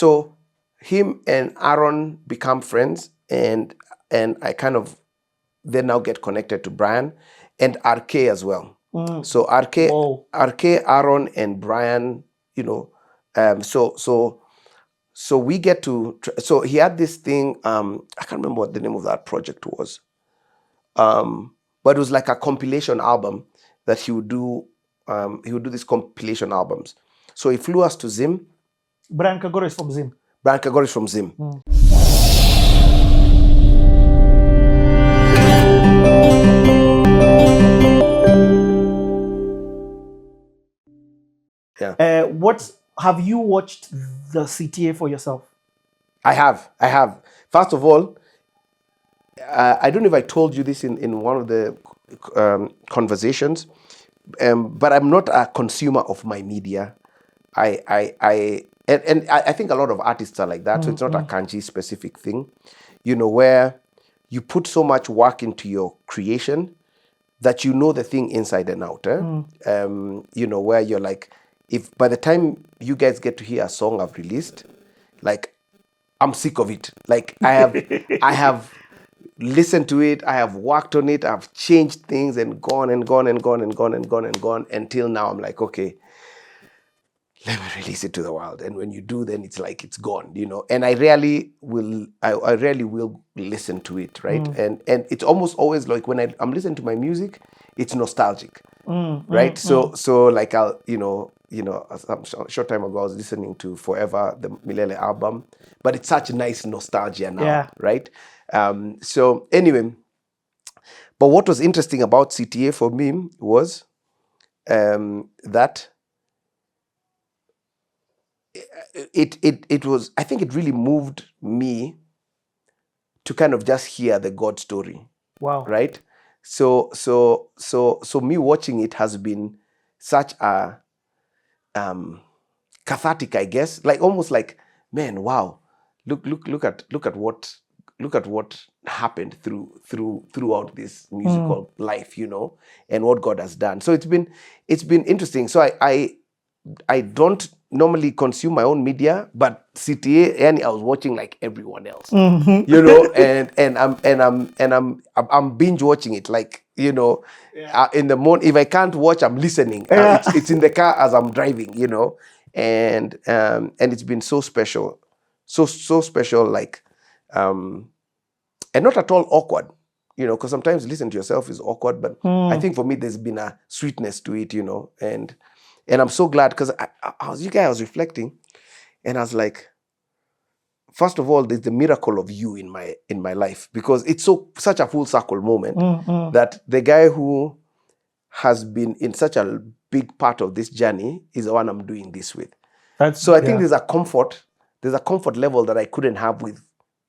So him and Aaron become friends, and I kind of then now get connected to Brian and RK as well. So RK, Aaron, and Brian, so we get to. So he had this thing. I can't remember what the name of that project was. But it was like a compilation album that he would do. He would do these compilation albums. So he flew us to Zim. Brian Kagoro is from Zim. Brian Kagoro is from Zim. Yeah. What have you watched the CTA for yourself? I have. First of all, I don't know if I told you this in one of the conversations, but I'm not a consumer of my media. I think a lot of artists are like that, so it's not a Kanjii specific thing, where you put so much work into your creation that you know the thing inside and out. Where you're like, if by the time you guys get to hear a song I've released, like, I'm sick of it. Like, I have listened to it, I have worked on it, I've changed things and gone until now I'm like, okay, let me release it to the world. And when you do, then it's like it's gone, And I rarely will listen to it, right? And it's almost always like when I'm listening to my music, it's nostalgic, right? So like I'll, a short time ago I was listening to Forever, the Milele album, but it's such nice nostalgia now, right? So anyway, but what was interesting about CTA for me was that it was, I think it really moved me to kind of just hear the God story. Wow. Right? So me watching it has been such a cathartic, I guess, like almost like, man, wow, look at what happened throughout this musical life, and what God has done. So it's been interesting. So I don't normally consume my own media, but CTA, and I was watching like everyone else, and I'm binge watching it, like, in the morning. If I can't watch, I'm listening. It's in the car as I'm driving, and it's been so special, so special, like, and not at all awkward, because sometimes listening to yourself is awkward, but I think for me there's been a sweetness to it, and I'm so glad, because I was reflecting, and I was like, first of all, there's the miracle of you in my life, because it's such a full circle moment that the guy who has been in such a big part of this journey is the one I'm doing this with. So I think there's a comfort level that I couldn't have with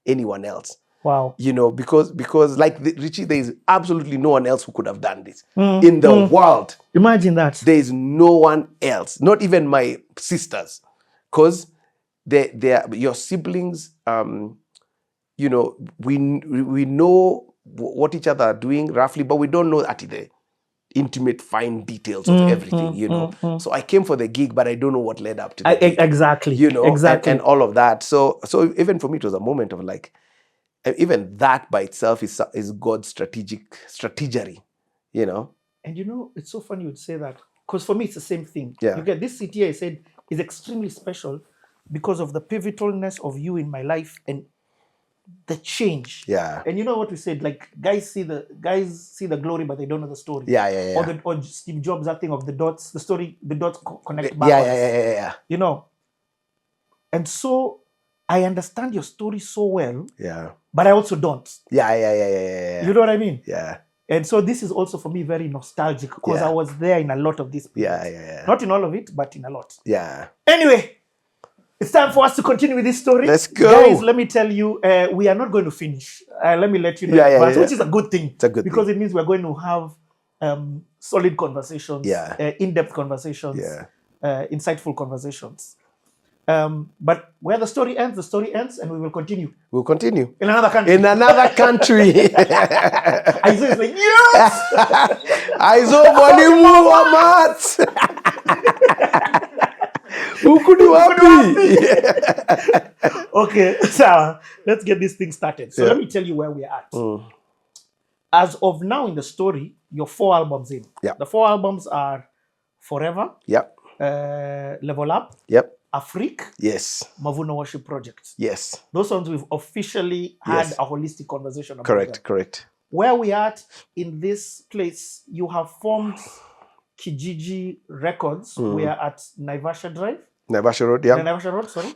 anyone else. Wow. Because like Richie, there is absolutely no one else who could have done this in the world. Imagine that. There is no one else, not even my sisters, because they're your siblings. We know what each other are doing roughly, but we don't know the intimate, fine details of everything. So I came for the gig, but I don't know what led up to the gig. Exactly. Exactly. And all of that. So even for me, it was a moment of like, even that by itself is God's strategery, And it's so funny you would say that, because for me it's the same thing. Yeah. You get this CTA, I said, is extremely special because of the pivotalness of you in my life and the change. Yeah. And you know what we said, like guys see the glory, but they don't know the story. Yeah. Or Steve Jobs, that thing of the dots, the story, the dots connect backwards. Yeah. And so I understand your story so well. Yeah. But I also don't. Yeah. You know what I mean? Yeah. And so this is also for me very nostalgic, because I was there in a lot of this. Yeah. Not in all of it, but in a lot. Yeah. Anyway, it's time for us to continue with this story. Let's go. Guys, let me tell you, we are not going to finish. Let me let you know, which is a good thing. It's a good because thing. It means we're going to have solid conversations, in-depth conversations, insightful conversations. But where the story ends, and we will continue. We'll continue. In another country. Aizo is like, yes! Aizo mwalimu wa maths! Okay, so let's get this thing started. So let me tell you where we are at. As of now in the story, you're 4 albums in. The 4 albums are Forever, Level Up, Afrique, Mavuno Worship Project. Those ones we've officially had a holistic conversation about. Correct. Where we are at in this place, you have formed Kijiji Records. We are at Naivasha Drive. Naivasha Road, Naivasha Road, sorry.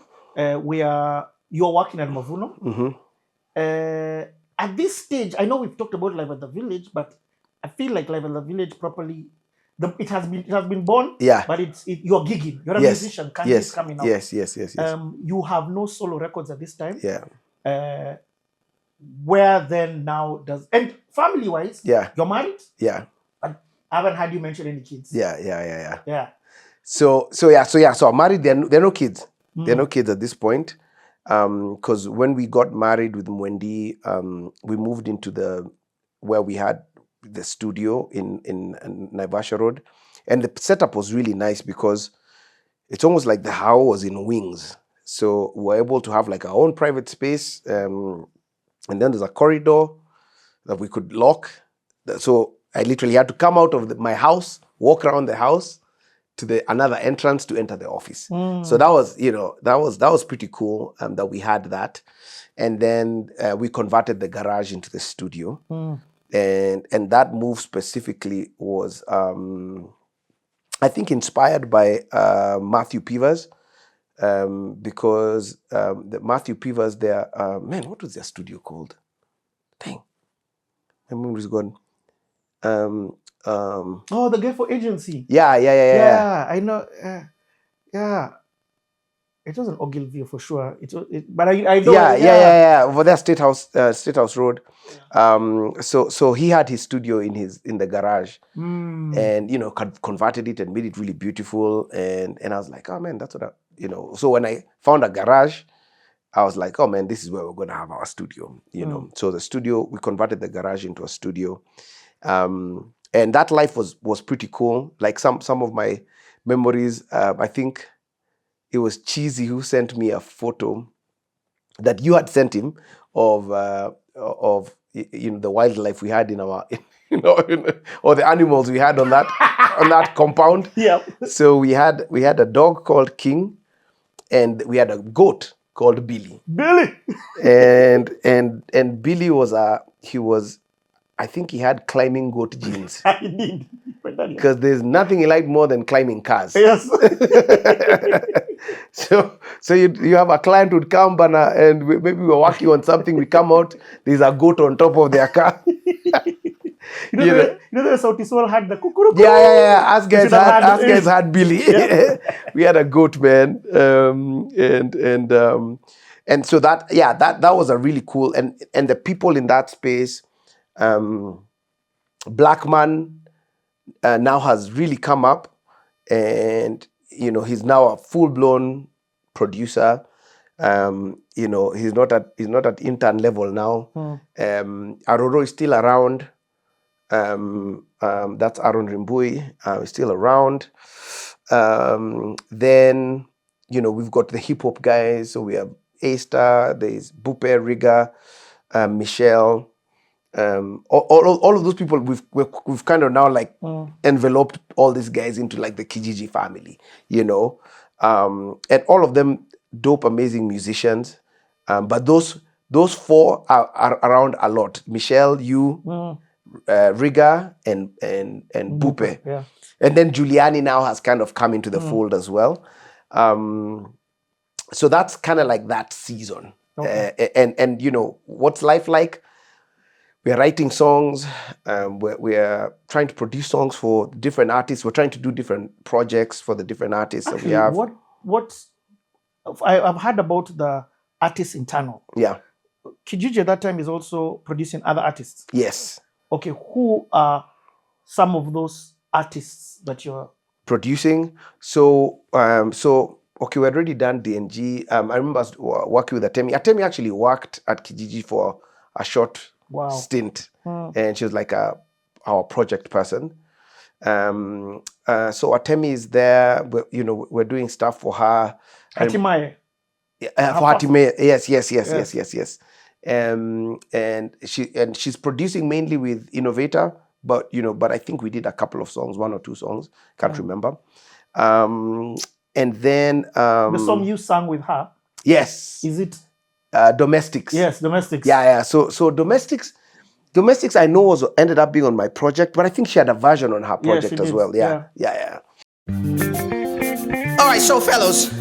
You're working at Mavuno. At this stage, I know we've talked about Live at the Village, but I feel like Live at the Village properly, it has been born, but you're gigging. You're a musician. Kanjii is coming out. Yes. You have no solo records at this time. Where then now and family-wise, you're married? But I haven't had you mention any kids. Yeah. So I'm married. There are no kids. There are no kids at this point. Because when we got married with Mwendi, we moved into where we had the studio in Naivasha Road. And the setup was really nice because it's almost like the house was in wings. So we were able to have like our own private space. And then there's a corridor that we could lock. So I literally had to come out of my house, walk around the house to another entrance to enter the office. So that was, that was pretty cool that we had that. And then we converted the garage into the studio. And that move specifically was, I think, inspired by Matthew Pivers. Because the Matthew Pivers, what was their studio called? Dang. My memory's gone. The Gay for Agency. Yeah. I know. It wasn't Ogilvy for sure. But I know. Yeah. Over there, State House Road. So he had his studio in the garage, and converted it and made it really beautiful. And I was like, oh man, that's what So when I found a garage, I was like, oh man, this is where we're gonna have our studio. So the studio, we converted the garage into a studio, and that life was pretty cool. Like some of my memories, I think it was Cheesy who sent me a photo that you had sent him of the wildlife we had in our or the animals we had on that compound. So we had a dog called King, and we had a goat called Billy. And Billy I think he had climbing goat genes. I did. Because there's nothing he liked more than climbing cars. Yes. So you have a client would come and maybe we're working on something. We come out, there's a goat on top of their car. The Sauti Sol had the kukuru. Yeah. Us guys had Billy. We had a goat, man. And so that was a really cool, and the people in that space. Blackman now has really come up, and he's now a full-blown producer. He's not at intern level now. Aroro is still around. That's Aaron Rimbui, is still around. Then we've got the hip hop guys. So we have A-Star, there's Bupe, Riga, Michelle. All of those people we've kind of now like enveloped all these guys into like the Kijiji family, and all of them dope, amazing musicians. But those 4 are around a lot. Michelle, you, Riga, and Bupe. Yeah. And then Giuliani now has kind of come into the fold as well. So that's kind of like that season. Okay. And what's life like? We're writing songs. We're trying to produce songs for different artists. We're trying to do different projects for the different artists that we have. I've heard about the artists internal. Yeah. Kijiji at that time is also producing other artists. Yes. Okay, who are some of those artists that you're producing? So okay, we had already done DNG. I remember working with Atemi. Atemi actually worked at Kijiji for a short stint, and she was like our project person. So Atemi is there. We're doing stuff for her. Hatimaye. For Hatimaye, yes. And she's producing mainly with Innovator, but I think we did a couple of songs, 1 or 2 songs, can't remember. And then the song you sang with her. Yes. Is it Domestics? Yes, Domestics. Yeah. So Domestics I know ended up being on my project, but I think she had a version on her project as well. Yeah. All right, so fellows,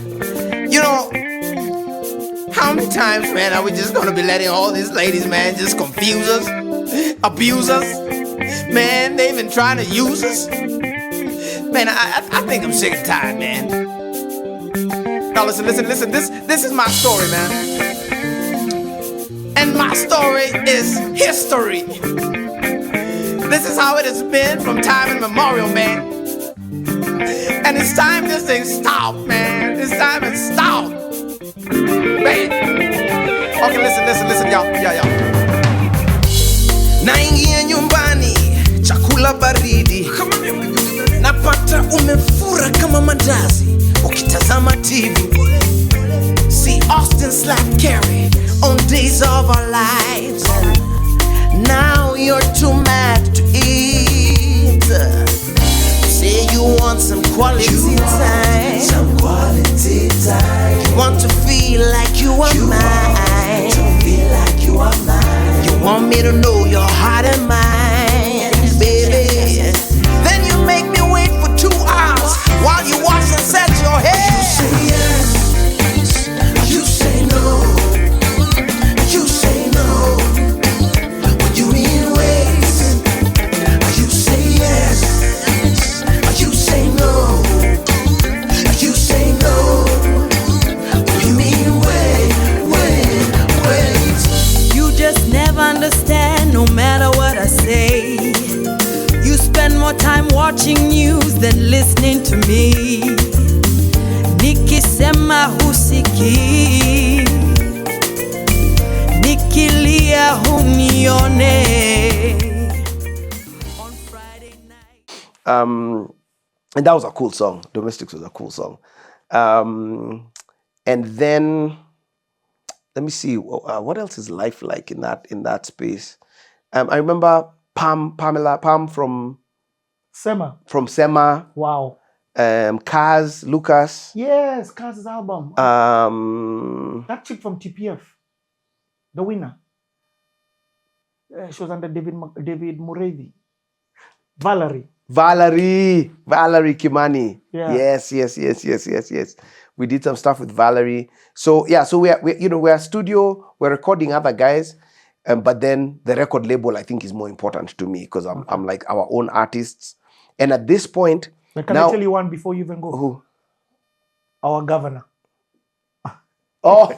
how many times, man, are we just gonna be letting all these ladies, man, just confuse us, abuse us? Man, they've been trying to use us. Man, I think I'm sick and tired, man. Now listen, this is my story, man. And my story is history. This is how it has been from time immemorial, man. And it's time this thing stop, man. It's time it stop. Man. Okay, listen, y'all. Naingia nyumbani, chakula baridi. Napata umefura kama mandazi, ukitazama TV. See Austin slap Carrie on Days of Our Lives. Now you're too mad to eat. Say you want some quality time. You want to feel like you are mine. You want me to know your heart and mind, baby. Then you make me wait for 2 hours while you wash and set your hair. You say yes, you say no. You say no when you mean wait. You say yes, you say no. You say no when you mean wait. You just never understand no matter what I say. You spend more time watching news than listening to me. Nikisema husiki, nikilia hunione. On Friday night. And that was a cool song. Domestics was a cool song. And then let me see, what else is life like in that space? I remember Pam from Sema. From Sema. Wow. Kaz, Lucas. Yes, Kaz's album. That chick from TPF, the winner. She was under David Mureithi. Valerie Kimani. Yeah. Yes. We did some stuff with Valerie. So we're studio, we're recording other guys, but then the record label I think is more important to me because I'm like our own artists. And at this point, I tell you one before you even go? Who? Our governor. Oh,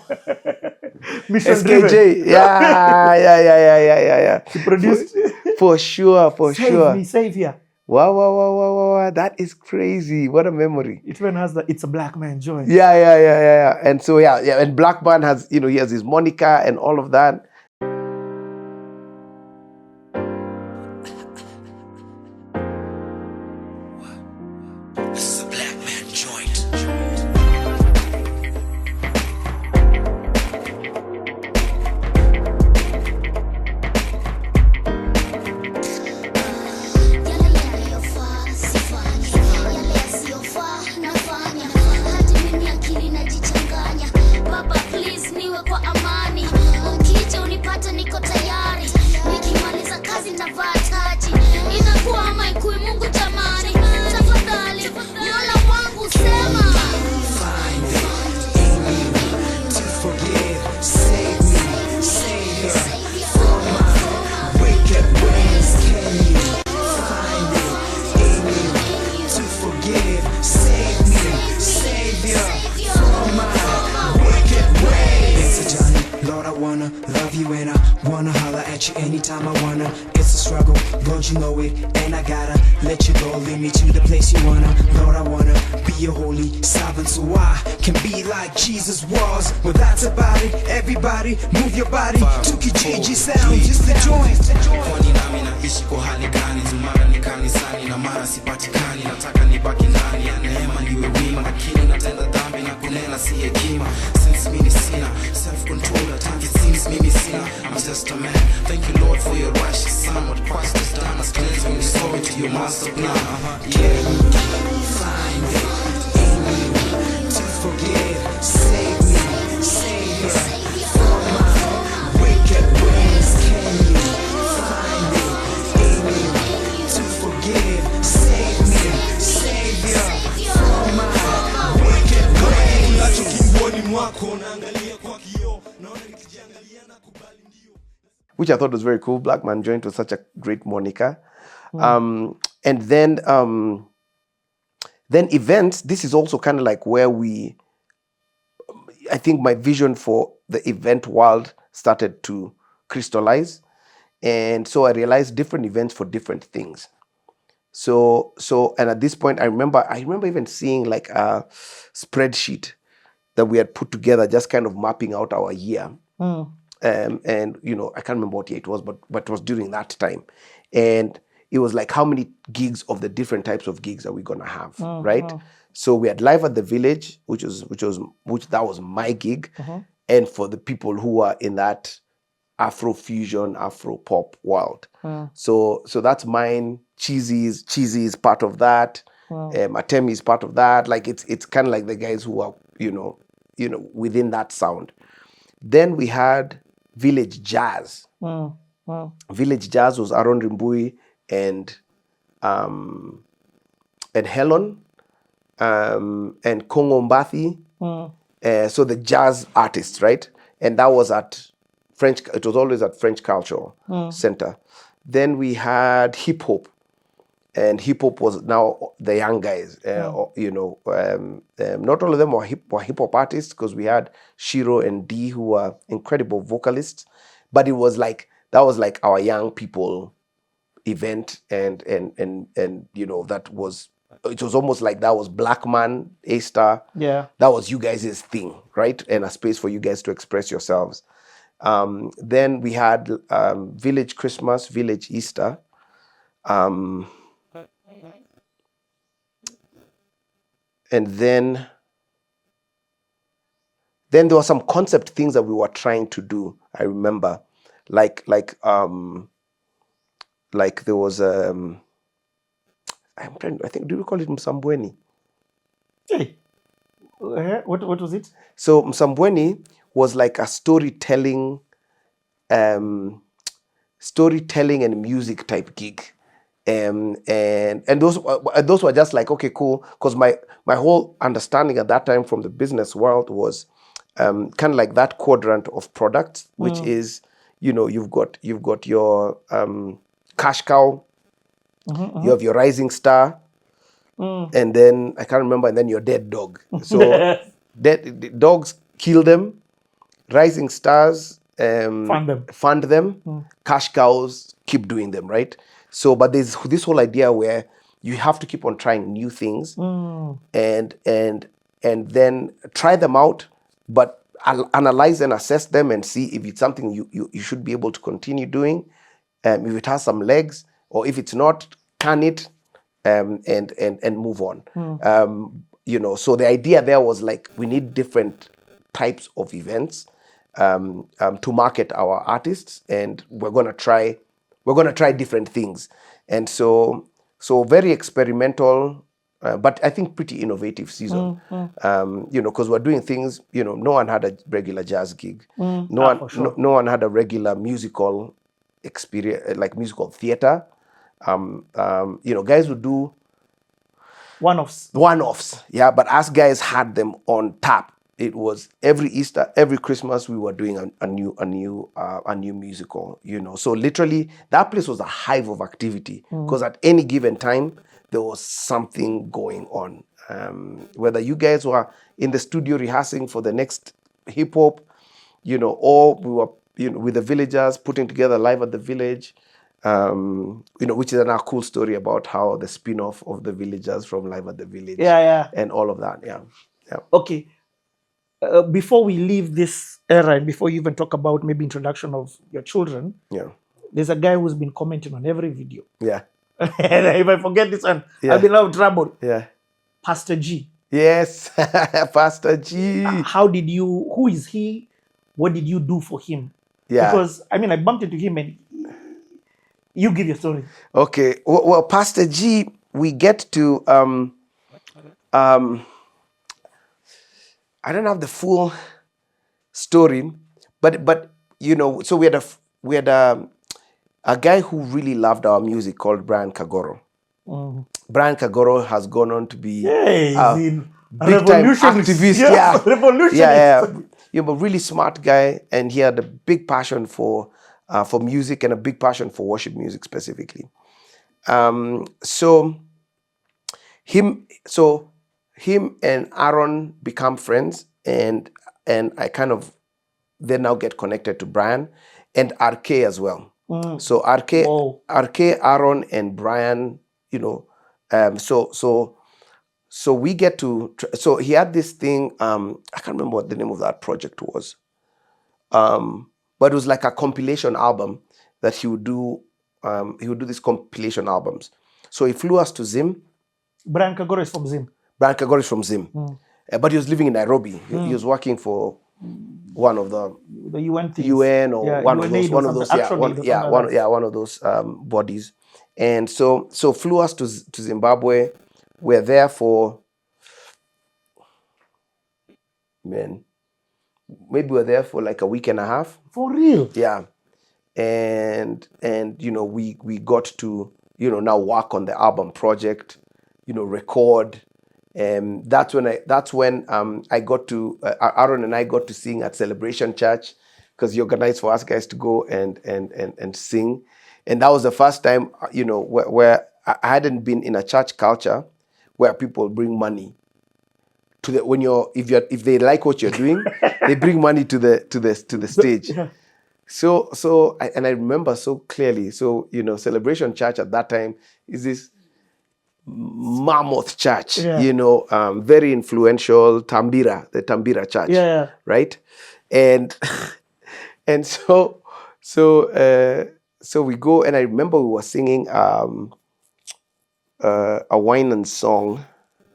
SKJ. Yeah. He produced. For sure. Save me, Savior. Wow. That is crazy. What a memory. It even has the It's a Black Man joint. Yeah. And so, and Black Man has, he has his moniker and all of that. Anytime I wanna, it's a struggle, Lord you know it, and I gotta let you go, lead me to the place you wanna, Lord I wanna be a holy sovereign so I can be like Jesus was. Well that's about it, everybody move your body to Kijiji sound, just the joint. nami naishi kwa hali gani, mara ni kanisani na mara sipatikani, nataka nibaki ndani ya neema niwe wima, lakini natenda dhambi na kunena si hekima. Since mimi sina self control, at times it seems mimi sina, I'm just a man. Thank you Lord for your righteous son, what Christ has done has cleansed me, restore me to your master plan. Yeah, find me in you to forgive, save me, Savior, from my wicked ways. Can you find me in you to forgive, save me, Savior, from my wicked ways. Which I thought was very cool. Black Man joined to such a great moniker. And then events, this is also kind of like where I think my vision for the event world started to crystallize. And so I realized different events for different things. So and at this point, I remember even seeing like a spreadsheet that we had put together, just kind of mapping out our year. And you know, I can't remember what year it was, but it was during that time. And it was like, how many gigs of the different types of gigs are we gonna have, right? So we had Live at the Village, which that was my gig, and for the people who are in that Afro fusion, Afro pop world. So that's mine. Cheesy is part of that. Atemi is part of that. Like it's kind of like the guys who are you know within that sound. Then we had Village Jazz. Village Jazz was Aaron Rimbui and Helen and Kongo Mbathi. So the jazz artists, right? And that was at French. It was always at French Cultural Center. Then we had hip hop. And hip hop was now the young guys, you know. Not all of them were hip hop artists, because we had Shiro and D, who were incredible vocalists. But it was like that was like our young people event, and you know, it was almost like that was Black Man, A-Star. Yeah, that was you guys' thing, right? And a space for you guys to express yourselves. Then we had Village Christmas, Village Easter. And then there were some concept things that we were trying to do. I remember, like there was I think, do we call it Msambweni? Hey, what was it? So Msambweni was like a storytelling and music type gig. And those were just like, okay, cool, because my whole understanding at that time from the business world was kind of like that quadrant of products, which is, you know, you've got your cash cow, you have your rising star, and then I can't remember, and then your dead dog. So dead dogs, kill them, rising stars, fund them, cash cows, keep doing them, right? So, but there's this whole idea where you have to keep on trying new things, and then try them out, but analyze and assess them and see if it's something you should be able to continue doing, if it has some legs, or if it's not, can it, and move on. You know, so the idea there was like, we need different types of events to market our artists, and we're gonna try different things. And so very experimental, but I think pretty innovative season. You know, because we're doing things, you know, no one had a regular jazz gig. No one had a regular musical experience, like musical theater. You know, guys would do one-offs, yeah, but us guys had them on tap. It was every Easter, every Christmas, we were doing a new musical, you know. So literally, that place was a hive of activity, because at any given time there was something going on. Whether you guys were in the studio rehearsing for the next hip hop, you know, or we were, you know, with the villagers putting together Live at the Village, you know, which is another cool story about how the spin-off of the villagers from Live at the Village, and all of that, yeah. Okay. Before we leave this era, and before you even talk about maybe introduction of your children, there's a guy who's been commenting on every video. Yeah. And if I forget this one, Yeah. I'll be in a lot of trouble. Yeah. Pastor G. Yes. Pastor G. Who is he? What did you do for him? Yeah. Because, I mean, I bumped into him and you give your story. Okay. Well, Pastor G, we get to, I don't have the full story, but you know, so we had a guy who really loved our music called Brian Kagoro. Mm. Brian Kagoro has gone on to be big time activist. Yeah, revolutionist. Yeah, but really smart guy, and he had a big passion for music and a big passion for worship music specifically. So him and Aaron become friends, and I kind of then now get connected to Brian and RK as well. Mm. So RK, Aaron and Brian, you know, so we get to, so he had this thing, I can't remember what the name of that project was, but it was like a compilation album that he would do these compilation albums. So he flew us to Zim. Brian Kagoro is from Zim. Brian Kagoro is from Zim. But he was living in Nairobi. He was working for one of the UN things. UN or one of those bodies. And so flew us to Zimbabwe. We're there for, maybe we're there for like a week and a half. For real? Yeah. And you know, we got to, you know, now work on the album project, you know, record. That's when I got to, Aaron and I got to sing at Celebration Church, because he organized for us guys to go and sing. And that was the first time, you know, where I hadn't been in a church culture where people bring money to the, if they like what you're doing, they bring money to the stage. Yeah. So I remember so clearly. So, you know, Celebration Church at that time is this mammoth church, you know, very influential, the Tambira Church, right? And so we go, and I remember we were singing a Winans song,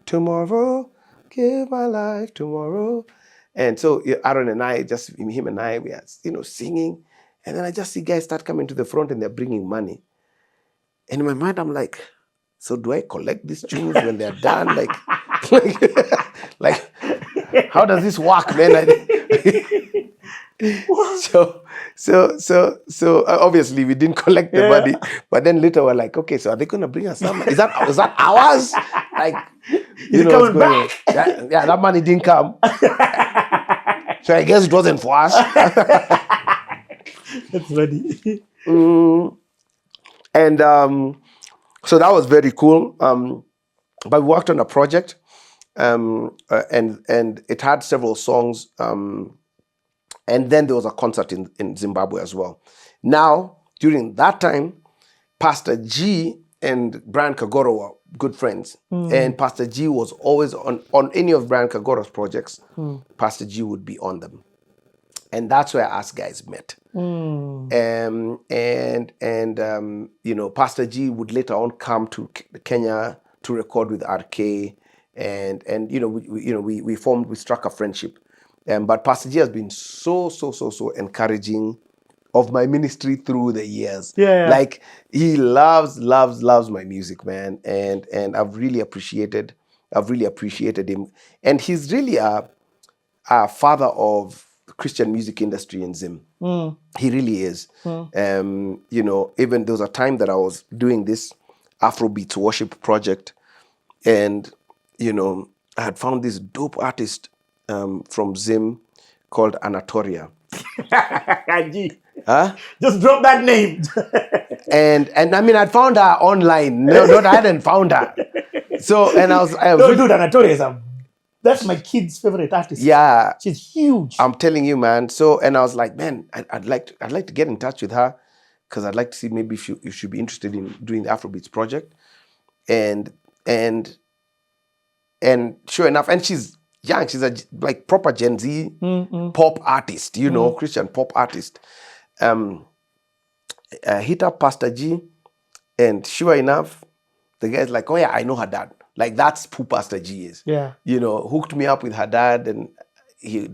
"Tomorrow, give my life tomorrow." And so Aaron and I, him and I, we are, you know, singing, and then I just see guys start coming to the front and they're bringing money. And in my mind, I'm like, so do I collect these tunes when they're done? Like, how does this work, man? So obviously we didn't collect the money, but then later we're like, okay, so are they gonna bring us some? Is that ours? Like, is it coming back? Yeah, that money didn't come. So I guess it wasn't for us. That's funny. And so that was very cool. But we worked on a project, and it had several songs. And then there was a concert in Zimbabwe as well. Now, during that time, Pastor G and Brian Kagoro were good friends. And Pastor G was always on any of Brian Kagoro's projects. Pastor G would be on them. And that's where us guys met. You know, Pastor G would later on come to Kenya to record with RK. And you know, we struck a friendship. But Pastor G has been so encouraging of my ministry through the years. Yeah. Like, he loves my music, man. And I've really appreciated him. And he's really a father of the Christian music industry in Zim. He really is. You know, even there was a time that I was doing this Afrobeats worship project, and, you know, I had found this dope artist from Zim called Anatolia. Kanjii. Huh? Just drop that name. and I mean, I found her online. No, I hadn't found her. So, and I was dude, Anatolia that's my kid's favorite artist. Yeah, she's huge. I'm telling you, man. So, and I was like, man, I'd like to get in touch with her, because I'd like to see maybe if she'd be interested in doing the Afrobeats project. And sure enough, and she's young. She's a like proper Gen Z pop artist, you know, Christian pop artist. And hit up Pastor G, and sure enough, the guy's like, oh yeah, I know her dad. Like, that's who Pastor G is. Yeah. You know, hooked me up with her dad, and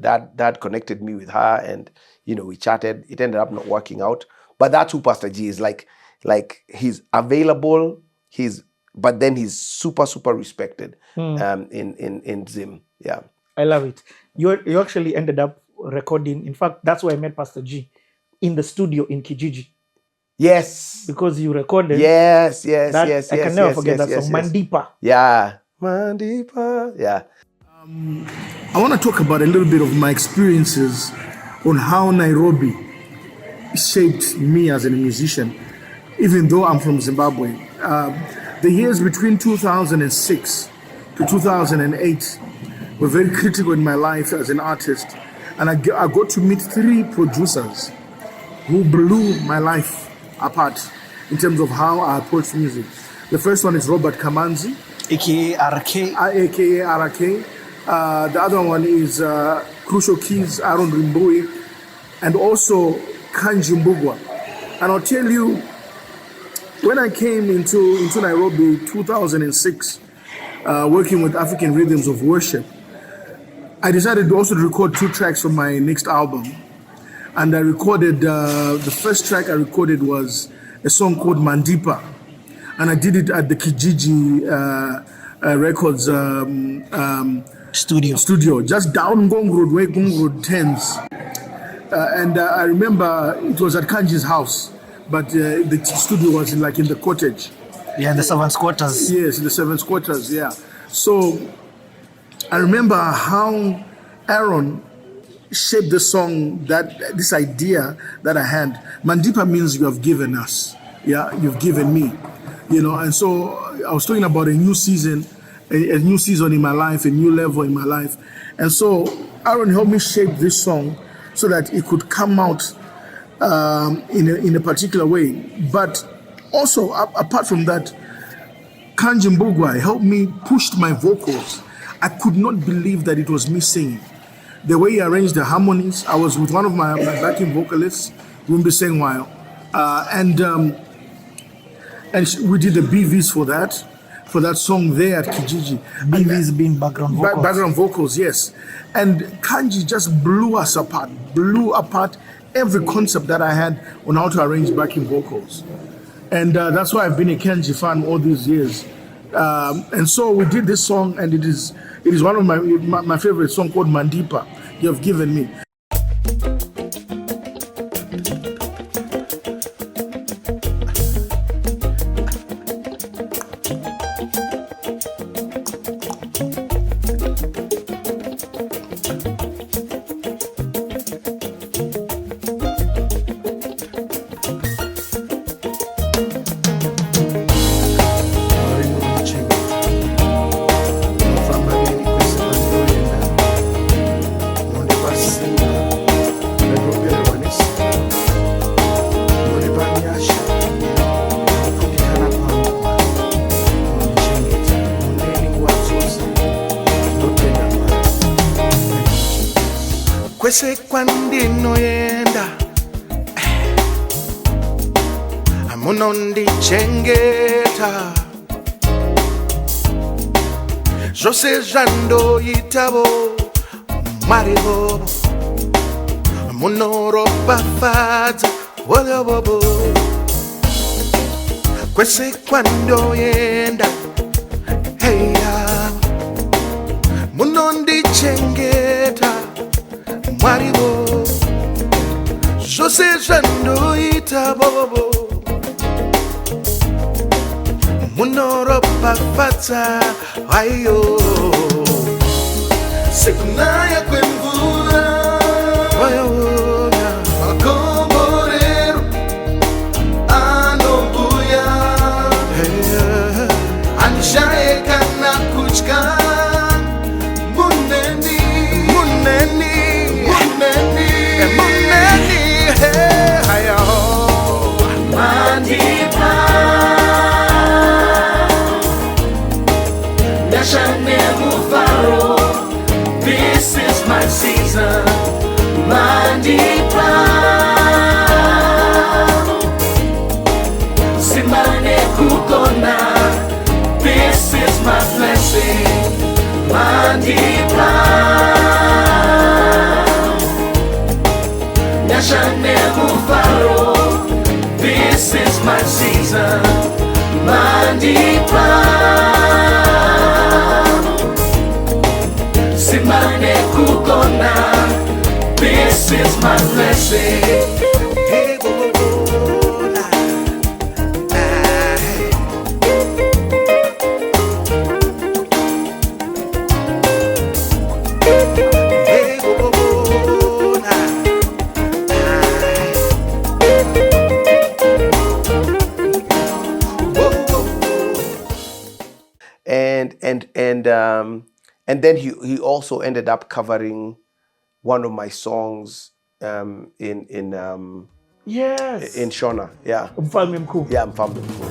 dad connected me with her, and, you know, we chatted. It ended up not working out. But that's who Pastor G is. Like he's available, but then he's super, super respected in Zim. Yeah. I love it. You actually ended up recording. In fact, that's why I met Pastor G in the studio in Kijiji. Yes. Because you recorded. Yes. I can never forget that song. Mandepa. Yeah. Mandepa. Yeah. I want to talk about a little bit of my experiences on how Nairobi shaped me as a musician, even though I'm from Zimbabwe. The years between 2006 to 2008 were very critical in my life as an artist. And I got to meet 3 producers who blew my life apart in terms of how I approach music. The first one is Robert Kamanzi, aka RK. The other one is Crucial Keys, Aaron Rimbui, and also Kanjii Mbugua. And I'll tell you, when I came into Nairobi 2006, working with African Rhythms of Worship, I decided also to record 2 tracks for my next album. And I recorded, the first track I recorded was a song called Mandepa. And I did it at the Kijiji Records studio, just down Ngong Road, where Ngong Road tends. And I remember it was at Kanji's house, but the studio was in the cottage. Yeah, the servants' quarters. Yes, the servants' quarters, yeah. So I remember how Aaron shaped the song, this idea that I had. Mandepa means you have given us. Yeah, you've given me. You know, and so I was talking about a new season in my life, a new level in my life. And so Aaron helped me shape this song so that it could come out in a particular way. But also, apart from that, Kanjii Mbugua helped me push my vocals. I could not believe that it was me singing. The way he arranged the harmonies, I was with one of my backing vocalists, Wumbi Sengwayo, and we did the BVs for that song there at Kijiji. BVs being background vocals. Background vocals, yes. And Kanjii just blew apart every concept that I had on how to arrange backing vocals. And that's why I've been a Kanjii fan all these years. And so we did this song, and it is one of my favorite song called Mandepa, You Have Given Me. Kwese kwandino yenda amunondi chengeta Jose jando yitabo maribo amunoro bafadza wolo bobo Kwese kwando yenda hey ya munondi chengeta Maribo, Jose jando itabobo, munoro pafata ayo, sekunaya kwemvura, ayo akomborero, anobuya, anishaye kana kuchka, muneni. Mandepa, this is my This is my season, Mandepa. Simane kukona, this is my blessing. Hey, and then he also ended up covering one of my songs in Shona. Yeah. Mfalme Mkuu. Yeah, Mfalme Mkuu.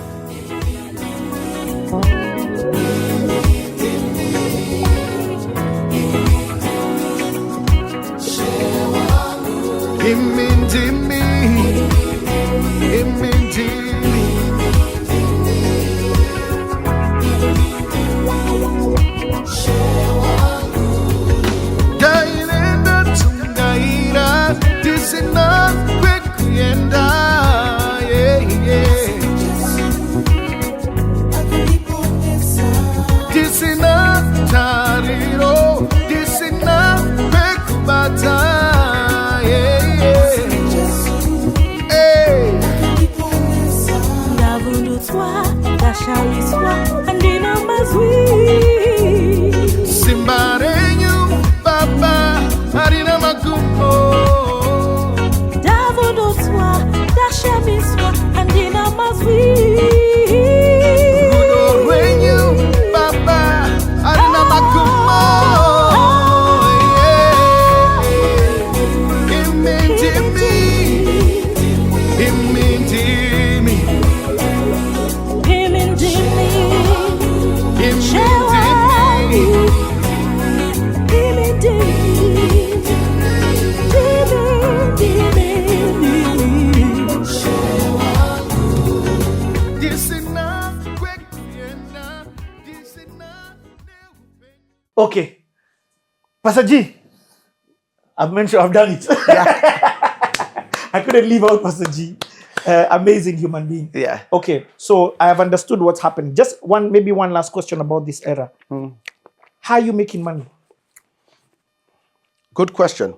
Okay. Pastor G, I've mentioned I've done it. I couldn't leave out Pastor G. Amazing human being. Yeah. Okay, so I have understood what's happened. Just maybe one last question about this era. How are you making money? Good question.